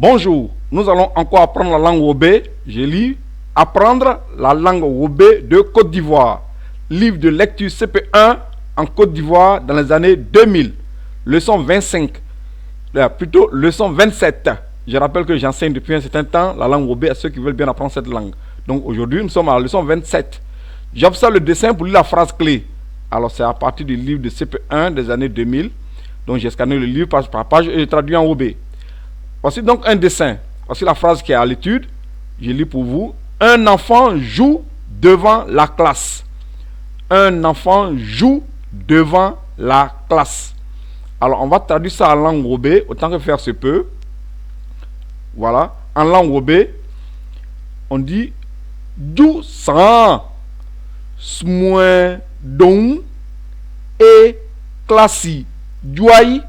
Bonjour, nous allons encore apprendre la langue Wobé. Je lis Apprendre la langue Wobé de Côte d'Ivoire. Livre de lecture CP1 en Côte d'Ivoire dans les années 2000. Leçon 25. Plutôt leçon 27. Je rappelle que j'enseigne depuis un certain temps la langue Wobé à ceux qui veulent bien apprendre cette langue. Donc aujourd'hui, nous sommes à la leçon 27. J'observe le dessin pour lire la phrase clé. Alors c'est à partir du livre de CP1 des années 2000. Donc j'ai scanné le livre page par page et traduit en Wobé. Voici donc un dessin. Voici la phrase qui est à l'étude. Je lis pour vous. Un enfant joue devant la classe. Un enfant joue devant la classe. Alors, on va traduire ça en langue Wobé, autant que faire se peut. Voilà. En langue Wobé, on dit jou san, smoin don et classi. Jouai.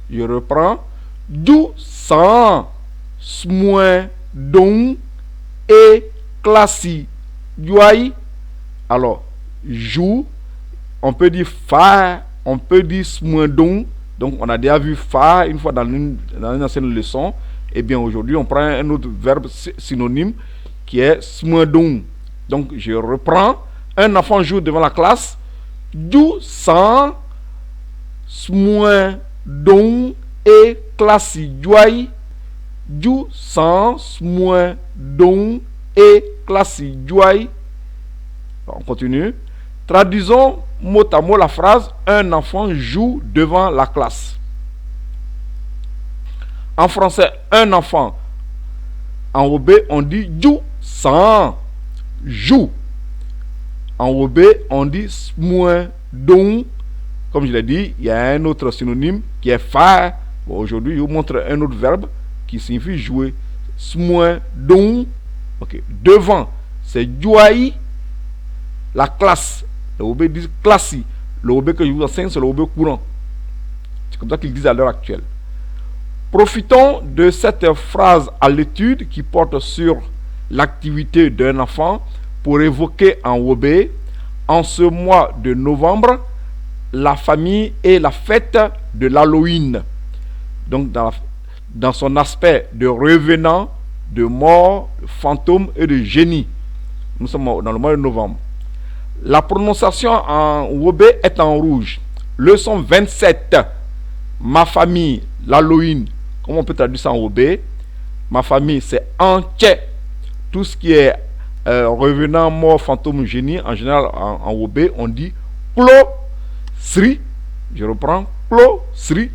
Je reprends. Jou san, smoin don et classi. Jouai. Alors, joue, on peut dire faire, on peut dire smoindon. Donc, on a déjà vu faire une fois dans une ancienne leçon. Et bien, aujourd'hui, on prend un autre verbe synonyme qui est smoindon. Donc, je reprends. Un enfant joue devant la classe. Joue sans smoindon et classi. Jouai. Joue sans smoindon et classi. Jouai. On continue. Traduisons mot à mot la phrase « Un enfant joue devant la classe ». En français, un enfant. En Wobé, on dit « jou san ». Joue. En Wobé, on dit « smoin don ». Comme je l'ai dit, il y a un autre synonyme qui est « faire ». Bon, aujourd'hui, je vous montre un autre verbe qui signifie « jouer ». « Smoin don ». Ok. Devant, c'est « jouai ». La classe, le Wobé dit classi. Le Wobé que je vous enseigne, c'est le Wobé courant. C'est comme ça qu'ils disent à l'heure actuelle. Profitons de cette phrase à l'étude qui porte sur l'activité d'un enfant pour évoquer en Wobé, en ce mois de novembre, la famille et la fête de l'Halloween. Donc, dans son aspect de revenant, de mort, de fantôme et de génie. Nous sommes dans le mois de novembre. La prononciation en Wobé est en rouge. Leçon 27. Ma famille, l'Halloween. Comment on peut traduire ça en Wobé? Ma famille, c'est entier. Tout ce qui est revenant, mort, fantôme, génie, en général, en Wobé, on dit Klo Sri. Je reprends. Klo Sri.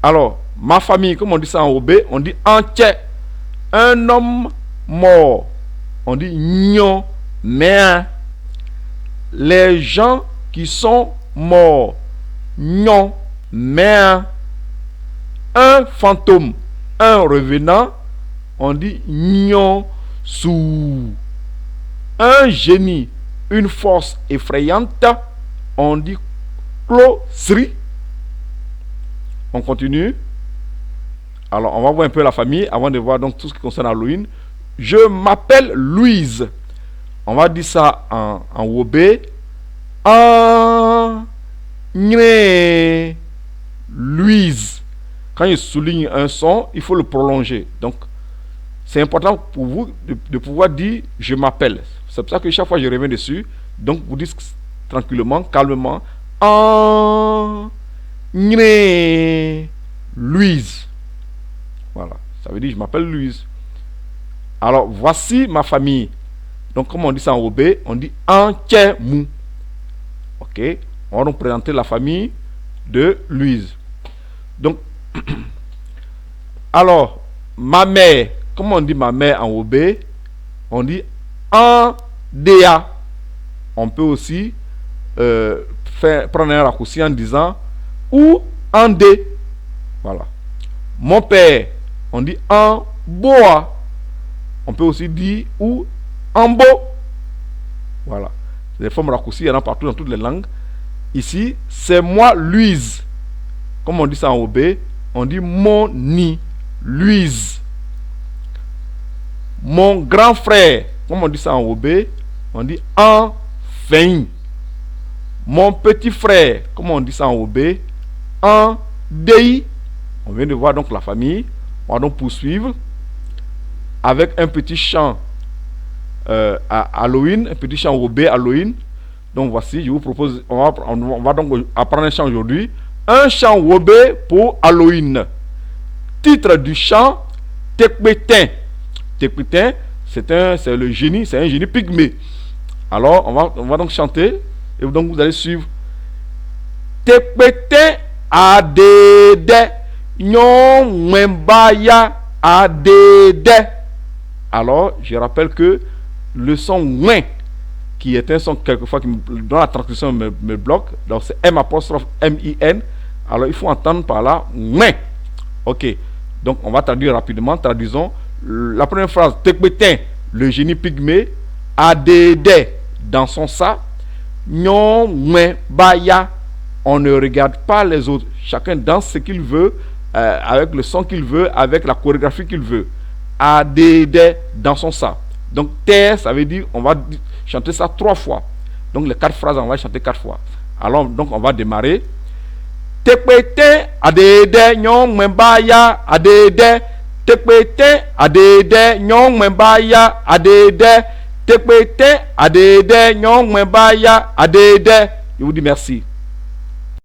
Alors, ma famille, comme on dit ça en Wobé, on dit entier. Un homme mort. On dit nyon, mais les gens qui sont morts, nyon, mais un fantôme, un revenant, on dit nyon sou. Un génie, une force effrayante, on dit klo sri. On continue. Alors, on va voir un peu la famille avant de voir donc tout ce qui concerne Halloween. Je m'appelle Louise. On va dire ça en Wobé. Louise. Quand il souligne un son, il faut le prolonger. Donc, c'est important pour vous de pouvoir dire je m'appelle. C'est pour ça que chaque fois je reviens dessus. Donc, vous dites tranquillement, calmement. Louise. Voilà. Ça veut dire je m'appelle Louise. Alors, voici ma famille. Donc, comme on dit ça en Wobé, on dit entier mou. Ok. On va donc présenter la famille de Louise. Donc, alors, ma mère. Comment on dit ma mère en Wobé? On dit en Déa. On peut aussi prendre un raccourci en disant ou en Dé. Voilà. Mon père. On dit en Boa. On peut aussi dire ou en beau. Voilà. Les formes raccourcies, il y en a partout dans toutes les langues. Ici, c'est moi, Louise. Comme on dit ça en Wobé, on dit mon ni, Louise. Mon grand frère. Comme on dit ça en Wobé, on dit enfin. Mon petit frère. Comme on dit ça en Wobé, en Dei. On vient de voir donc la famille. On va donc poursuivre avec un petit chant à Halloween, un petit chant Wobé Halloween. Donc voici, je vous propose, on va donc apprendre un chant aujourd'hui. Un chant Wobé pour Halloween. Titre du chant, Tekpetin. Tekpetin, c'est le génie, c'est un génie pygmée. Alors, on va donc chanter, et donc vous allez suivre. Tekpetin adede, nyon mwembaya adede. Alors, je rappelle que le son ouin, qui est un son quelquefois qui dans la transcription me bloque, donc c'est M apostrophe M-I-N. Alors, il faut entendre par là ouin. Ok, donc on va traduire rapidement. Traduisons la première phrase. Tekpetin, le génie pygmée, adede dans son sa, nyon mwembaya. On ne regarde pas les autres. Chacun danse ce qu'il veut, avec le son qu'il veut, avec la chorégraphie qu'il veut. Adede dans son sa. Donc terre, ça veut dire on va chanter ça 3 fois. Donc les 4 phrases, on va chanter 4 fois. Alors donc on va démarrer. Tekpete adede nyong membaya adede. Tekpete adede nyong membaya adede. Tekpete adede nyong membaya adede. Je vous dis merci.